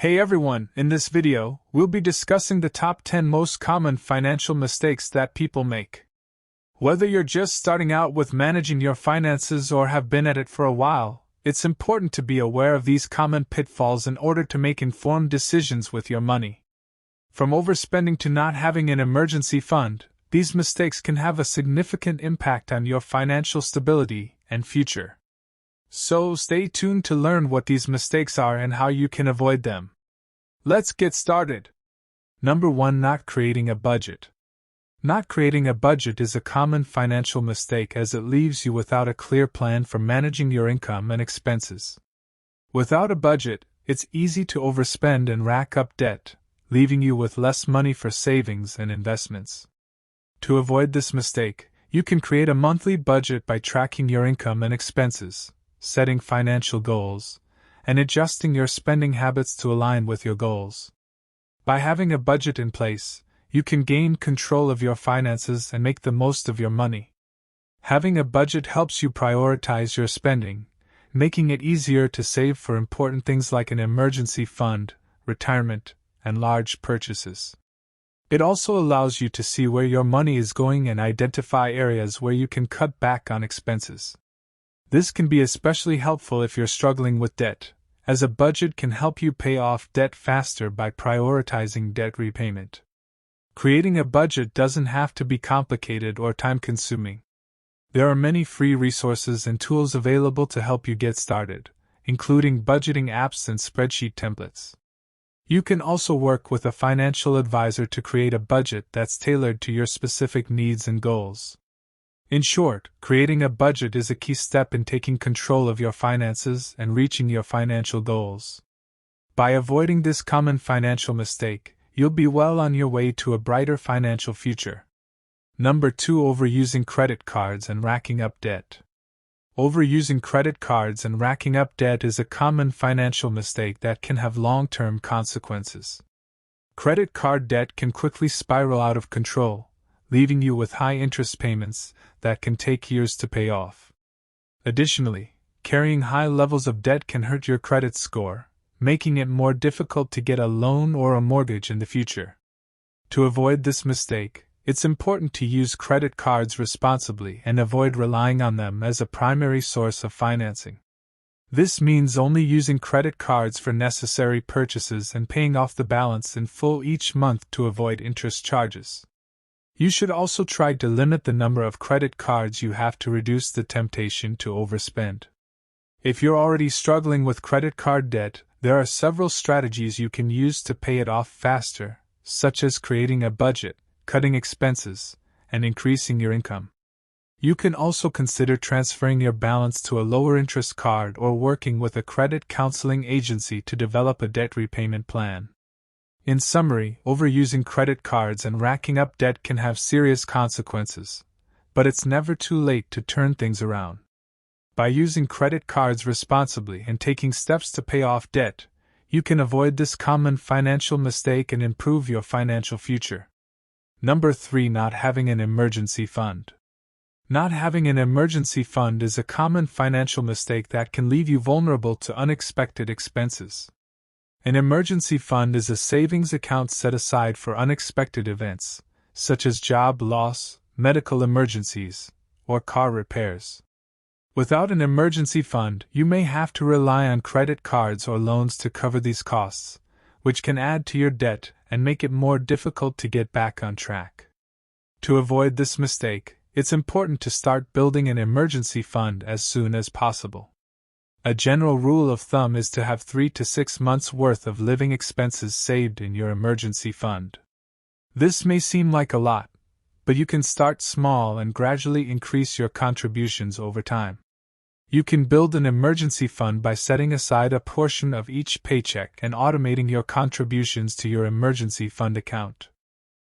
Hey everyone, in this video, we'll be discussing the top 10 most common financial mistakes that people make. Whether you're just starting out with managing your finances or have been at it for a while, it's important to be aware of these common pitfalls in order to make informed decisions with your money. From overspending to not having an emergency fund, these mistakes can have a significant impact on your financial stability and future. So stay tuned to learn what these mistakes are and how you can avoid them. Let's get started. Number 1. Not creating a budget. Not creating a budget is a common financial mistake as it leaves you without a clear plan for managing your income and expenses. Without a budget, it's easy to overspend and rack up debt, leaving you with less money for savings and investments. To avoid this mistake, you can create a monthly budget by tracking your income and expenses, setting financial goals, and adjusting your spending habits to align with your goals. By having a budget in place, you can gain control of your finances and make the most of your money. Having a budget helps you prioritize your spending, making it easier to save for important things like an emergency fund, retirement, and large purchases. It also allows you to see where your money is going and identify areas where you can cut back on expenses. This can be especially helpful if you're struggling with debt, as a budget can help you pay off debt faster by prioritizing debt repayment. Creating a budget doesn't have to be complicated or time-consuming. There are many free resources and tools available to help you get started, including budgeting apps and spreadsheet templates. You can also work with a financial advisor to create a budget that's tailored to your specific needs and goals. In short, creating a budget is a key step in taking control of your finances and reaching your financial goals. By avoiding this common financial mistake, you'll be well on your way to a brighter financial future. Number 2. Overusing credit cards and racking up debt. Overusing credit cards and racking up debt is a common financial mistake that can have long-term consequences. Credit card debt can quickly spiral out of control, leaving you with high interest payments that can take years to pay off. Additionally, carrying high levels of debt can hurt your credit score, making it more difficult to get a loan or a mortgage in the future. To avoid this mistake, it's important to use credit cards responsibly and avoid relying on them as a primary source of financing. This means only using credit cards for necessary purchases and paying off the balance in full each month to avoid interest charges. You should also try to limit the number of credit cards you have to reduce the temptation to overspend. If you're already struggling with credit card debt, there are several strategies you can use to pay it off faster, such as creating a budget, cutting expenses, and increasing your income. You can also consider transferring your balance to a lower interest card or working with a credit counseling agency to develop a debt repayment plan. In summary, overusing credit cards and racking up debt can have serious consequences, but it's never too late to turn things around. By using credit cards responsibly and taking steps to pay off debt, you can avoid this common financial mistake and improve your financial future. Number 3. Not having an emergency fund. Not having an emergency fund is a common financial mistake that can leave you vulnerable to unexpected expenses. An emergency fund is a savings account set aside for unexpected events, such as job loss, medical emergencies, or car repairs. Without an emergency fund, you may have to rely on credit cards or loans to cover these costs, which can add to your debt and make it more difficult to get back on track. To avoid this mistake, it's important to start building an emergency fund as soon as possible. A general rule of thumb is to have 3 to 6 months' worth of living expenses saved in your emergency fund. This may seem like a lot, but you can start small and gradually increase your contributions over time. You can build an emergency fund by setting aside a portion of each paycheck and automating your contributions to your emergency fund account.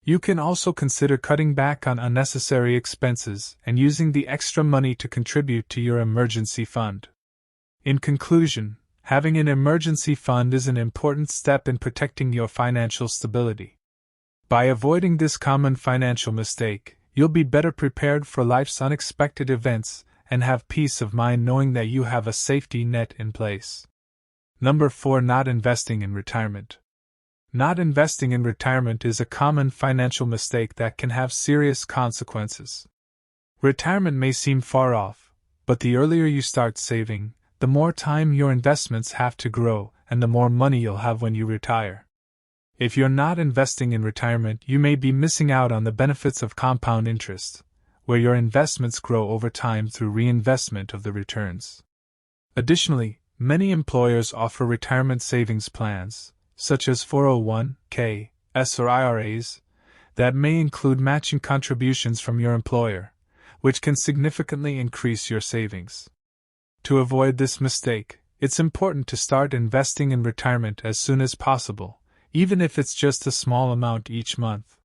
You can also consider cutting back on unnecessary expenses and using the extra money to contribute to your emergency fund. In conclusion, having an emergency fund is an important step in protecting your financial stability. By avoiding this common financial mistake, you'll be better prepared for life's unexpected events and have peace of mind knowing that you have a safety net in place. Number 4. Not investing in retirement. Not investing in retirement is a common financial mistake that can have serious consequences. Retirement may seem far off, but the earlier you start saving, the more time your investments have to grow and the more money you'll have when you retire. If you're not investing in retirement, you may be missing out on the benefits of compound interest, where your investments grow over time through reinvestment of the returns. Additionally, many employers offer retirement savings plans, such as 401(k)s or IRAs, that may include matching contributions from your employer, which can significantly increase your savings. To avoid this mistake, it's important to start investing in retirement as soon as possible, even if it's just a small amount each month.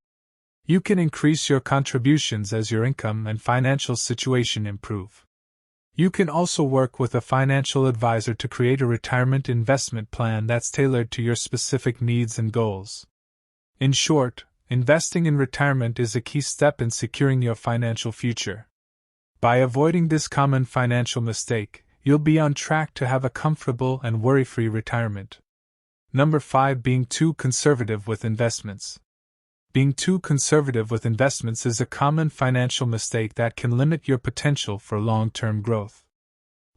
You can increase your contributions as your income and financial situation improve. You can also work with a financial advisor to create a retirement investment plan that's tailored to your specific needs and goals. In short, investing in retirement is a key step in securing your financial future. By avoiding this common financial mistake, you'll be on track to have a comfortable and worry-free retirement. Number 5. Being too conservative with investments. Being too conservative with investments is a common financial mistake that can limit your potential for long-term growth.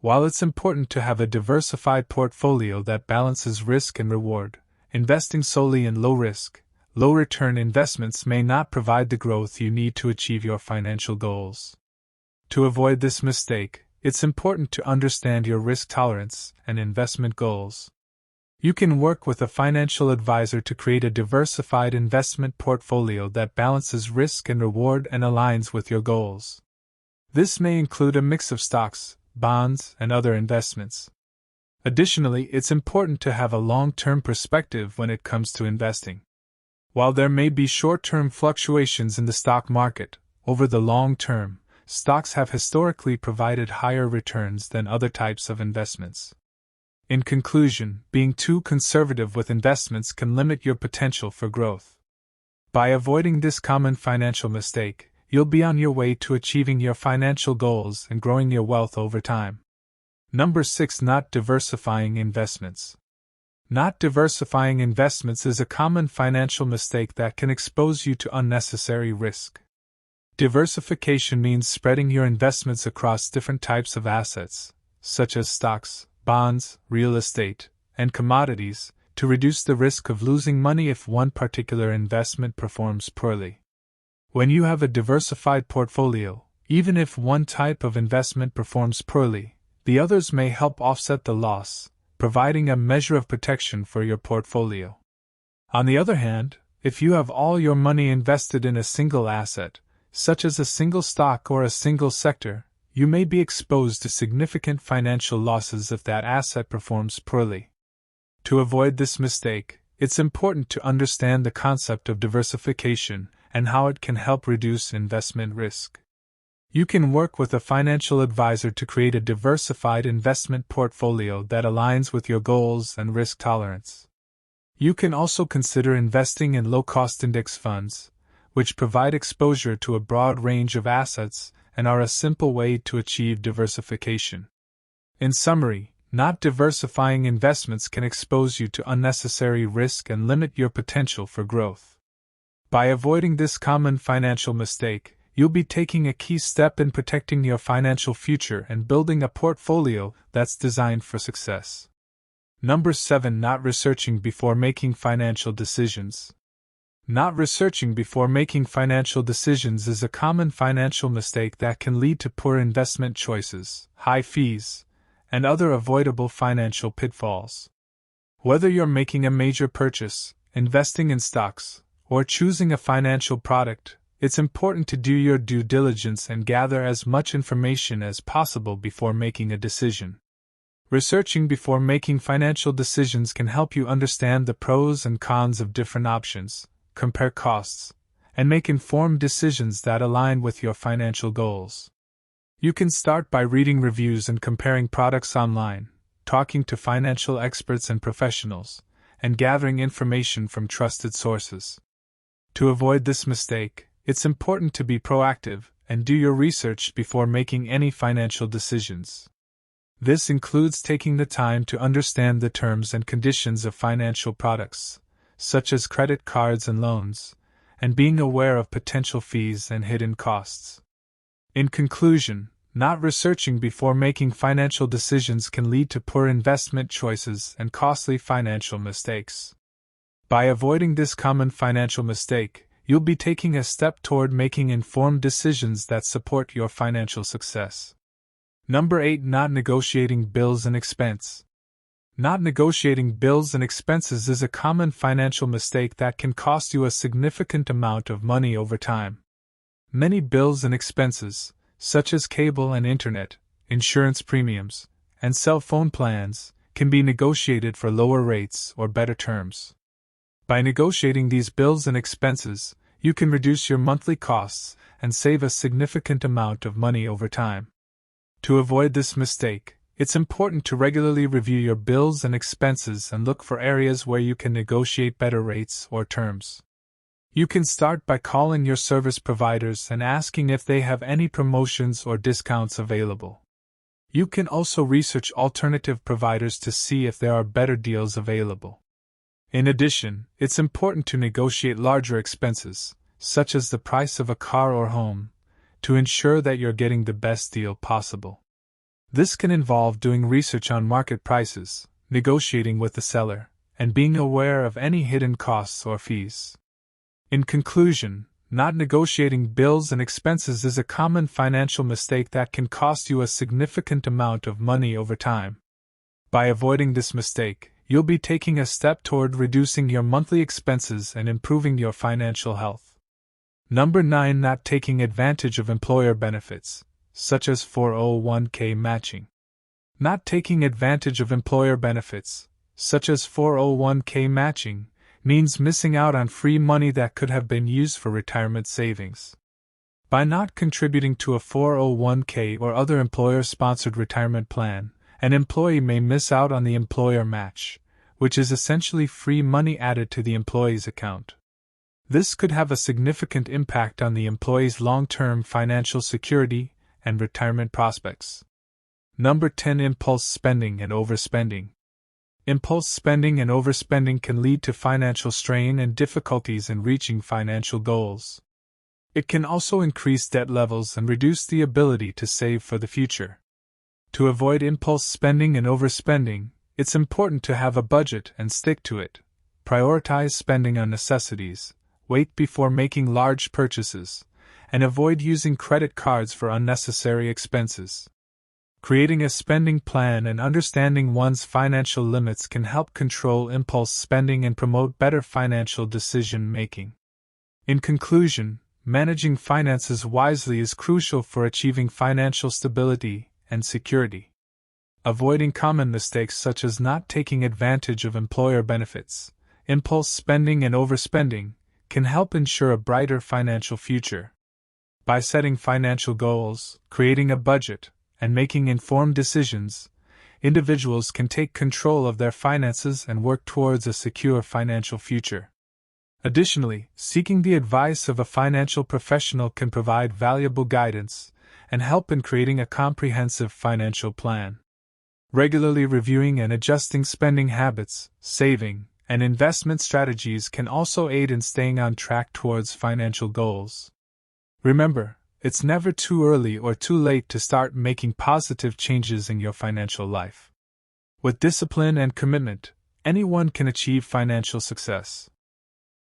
While it's important to have a diversified portfolio that balances risk and reward, investing solely in low-risk, low-return investments may not provide the growth you need to achieve your financial goals. To avoid this mistake, it's important to understand your risk tolerance and investment goals. You can work with a financial advisor to create a diversified investment portfolio that balances risk and reward and aligns with your goals. This may include a mix of stocks, bonds, and other investments. Additionally, it's important to have a long-term perspective when it comes to investing. While there may be short-term fluctuations in the stock market, over the long term, stocks have historically provided higher returns than other types of investments. In conclusion, being too conservative with investments can limit your potential for growth. By avoiding this common financial mistake, you'll be on your way to achieving your financial goals and growing your wealth over time. Number 6. Not diversifying investments. Not diversifying investments is a common financial mistake that can expose you to unnecessary risk. Diversification means spreading your investments across different types of assets, such as stocks, bonds, real estate, and commodities, to reduce the risk of losing money if one particular investment performs poorly. When you have a diversified portfolio, even if one type of investment performs poorly, the others may help offset the loss, providing a measure of protection for your portfolio. On the other hand, if you have all your money invested in a single asset, such as a single stock or a single sector, you may be exposed to significant financial losses if that asset performs poorly. To avoid this mistake, it's important to understand the concept of diversification and how it can help reduce investment risk. You can work with a financial advisor to create a diversified investment portfolio that aligns with your goals and risk tolerance. You can also consider investing in low-cost index funds, which provide exposure to a broad range of assets and are a simple way to achieve diversification. In summary, not diversifying investments can expose you to unnecessary risk and limit your potential for growth. By avoiding this common financial mistake, you'll be taking a key step in protecting your financial future and building a portfolio that's designed for success. Number 7. Not researching before making financial decisions. Not researching before making financial decisions is a common financial mistake that can lead to poor investment choices, high fees, and other avoidable financial pitfalls. Whether you're making a major purchase, investing in stocks, or choosing a financial product, it's important to do your due diligence and gather as much information as possible before making a decision. Researching before making financial decisions can help you understand the pros and cons of different options, compare costs, and make informed decisions that align with your financial goals. You can start by reading reviews and comparing products online, talking to financial experts and professionals, and gathering information from trusted sources. To avoid this mistake, it's important to be proactive and do your research before making any financial decisions. This includes taking the time to understand the terms and conditions of financial products, such as credit cards and loans, and being aware of potential fees and hidden costs. In conclusion, not researching before making financial decisions can lead to poor investment choices and costly financial mistakes. By avoiding this common financial mistake, you'll be taking a step toward making informed decisions that support your financial success. Number 8. Not negotiating bills and expense. Not negotiating bills and expenses is a common financial mistake that can cost you a significant amount of money over time. Many bills and expenses, such as cable and internet, insurance premiums, and cell phone plans, can be negotiated for lower rates or better terms. By negotiating these bills and expenses, you can reduce your monthly costs and save a significant amount of money over time. To avoid this mistake, it's important to regularly review your bills and expenses and look for areas where you can negotiate better rates or terms. You can start by calling your service providers and asking if they have any promotions or discounts available. You can also research alternative providers to see if there are better deals available. In addition, it's important to negotiate larger expenses, such as the price of a car or home, to ensure that you're getting the best deal possible. This can involve doing research on market prices, negotiating with the seller, and being aware of any hidden costs or fees. In conclusion, not negotiating bills and expenses is a common financial mistake that can cost you a significant amount of money over time. By avoiding this mistake, you'll be taking a step toward reducing your monthly expenses and improving your financial health. Number 9. Not taking advantage of employer benefits, such as 401k matching. Not taking advantage of employer benefits, such as 401k matching, means missing out on free money that could have been used for retirement savings. By not contributing to a 401k or other employer-sponsored retirement plan, an employee may miss out on the employer match, which is essentially free money added to the employee's account. This could have a significant impact on the employee's long-term financial security and retirement prospects. Number 10. Impulse spending and overspending. Impulse spending and overspending can lead to financial strain and difficulties in reaching financial goals. It can also increase debt levels and reduce the ability to save for the future. To avoid impulse spending and overspending, it's important to have a budget and stick to it. Prioritize spending on necessities, wait before making large purchases, and avoid using credit cards for unnecessary expenses. Creating a spending plan and understanding one's financial limits can help control impulse spending and promote better financial decision-making. In conclusion, managing finances wisely is crucial for achieving financial stability and security. Avoiding common mistakes such as not taking advantage of employer benefits, impulse spending, and overspending can help ensure a brighter financial future. By setting financial goals, creating a budget, and making informed decisions, individuals can take control of their finances and work towards a secure financial future. Additionally, seeking the advice of a financial professional can provide valuable guidance and help in creating a comprehensive financial plan. Regularly reviewing and adjusting spending habits, saving, and investment strategies can also aid in staying on track towards financial goals. Remember, it's never too early or too late to start making positive changes in your financial life. With discipline and commitment, anyone can achieve financial success.